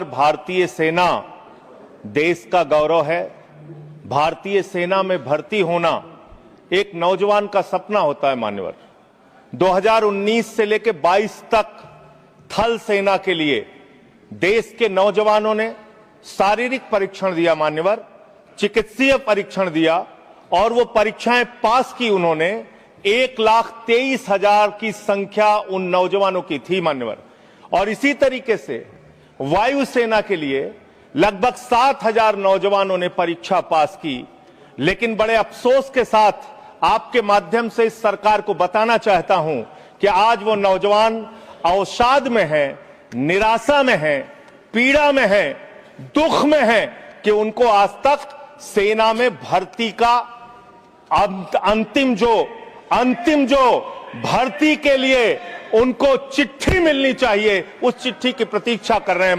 भारतीय सेना देश का गौरव है। भारतीय सेना में भर्ती होना एक नौजवान का सपना होता है मान्यवर। 2019 से लेकर 22 तक थल सेना के लिए देश के नौजवानों ने शारीरिक परीक्षण दिया मान्यवर, चिकित्सीय परीक्षण दिया और वो परीक्षाएं पास की उन्होंने। 1,23,000 की संख्या उन नौजवानों की थी मान्यवर। और इसी तरीके से वायुसेना के लिए लगभग 7,000 नौजवानों ने परीक्षा पास की। लेकिन बड़े अफसोस के साथ आपके माध्यम से इस सरकार को बताना चाहता हूं कि आज वो नौजवान अवसाद में है, निराशा में है, पीड़ा में है, दुख में है कि उनको आज तक सेना में भर्ती का अंतिम जो भर्ती के लिए उनको चिट्ठी मिलनी चाहिए, उस चिट्ठी की प्रतीक्षा कर रहे हैं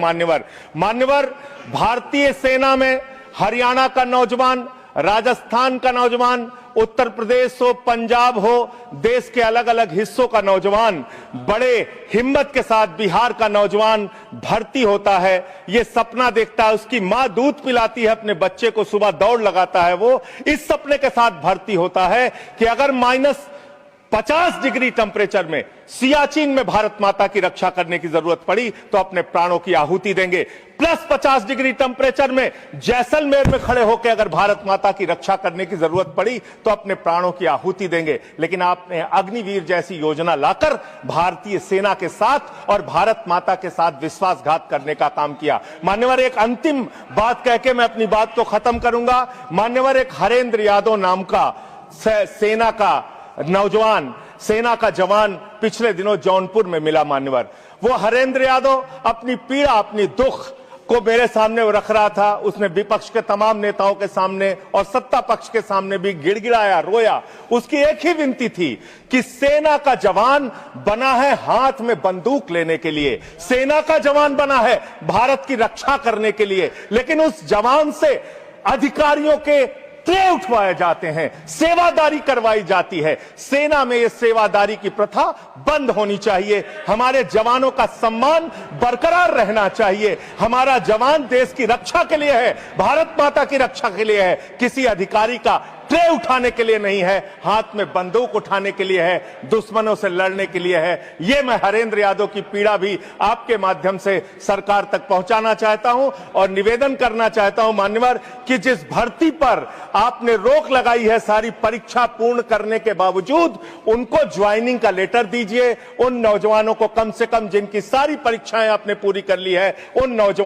मान्यवर। भारतीय सेना में हरियाणा का नौजवान, राजस्थान का नौजवान, उत्तर प्रदेश हो, पंजाब हो, देश के अलग अलग हिस्सों का नौजवान बड़े हिम्मत के साथ, बिहार का नौजवान भर्ती होता है। ये सपना देखता है, उसकी मां दूध पिलाती है अपने बच्चे को, सुबह दौड़ लगाता है, वो इस सपने के साथ भर्ती होता है कि अगर -50 डिग्री टेम्परेचर में सियाचिन में भारत माता की रक्षा करने की जरूरत पड़ी तो अपने प्राणों की आहुति देंगे। +50 डिग्री टेम्परेचर में जैसलमेर में खड़े होकर अगर भारत माता की रक्षा करने की जरूरत पड़ी तो अपने प्राणों की आहुति देंगे। लेकिन आपने अग्निवीर जैसी योजना लाकर भारतीय सेना के साथ और भारत माता के साथ विश्वासघात करने का काम किया। मान्यवर, एक अंतिम बात कह के मैं अपनी बात को खत्म करूंगा। मान्यवर, एक हरेंद्र यादव नाम का सेना का नौजवान, सेना का जवान पिछले दिनों जौनपुर में मिला मान्यवर। वो हरेंद्र यादव अपनी पीड़ा, अपनी दुख को मेरे सामने वो रख रहा था। उसने विपक्ष के तमाम नेताओं के सामने और सत्ता पक्ष के सामने भी गिड़गिड़ाया, रोया। उसकी एक ही विनती थी कि सेना का जवान बना है हाथ में बंदूक लेने के लिए, सेना का जवान बना है भारत की रक्षा करने के लिए, लेकिन उस जवान से अधिकारियों के ट्रे उठवाए जाते हैं, सेवादारी करवाई जाती है। सेना में यह सेवादारी की प्रथा बंद होनी चाहिए। हमारे जवानों का सम्मान बरकरार रहना चाहिए। हमारा जवान देश की रक्षा के लिए है, भारत माता की रक्षा के लिए है, किसी अधिकारी का ट्रे उठाने के लिए नहीं है, हाथ में बंदूक उठाने के लिए है, दुश्मनों से लड़ने के लिए है। यह मैं हरेंद्र यादव की पीड़ा भी आपके माध्यम से सरकार तक पहुंचाना चाहता हूं और निवेदन करना चाहता हूं मान्यवर कि जिस भर्ती पर आपने रोक लगाई है सारी परीक्षा पूर्ण करने के बावजूद, उनको ज्वाइनिंग का लेटर दीजिए। उन नौजवानों को कम से कम जिनकी सारी परीक्षाएं आपने पूरी कर ली है, उन नौजवानों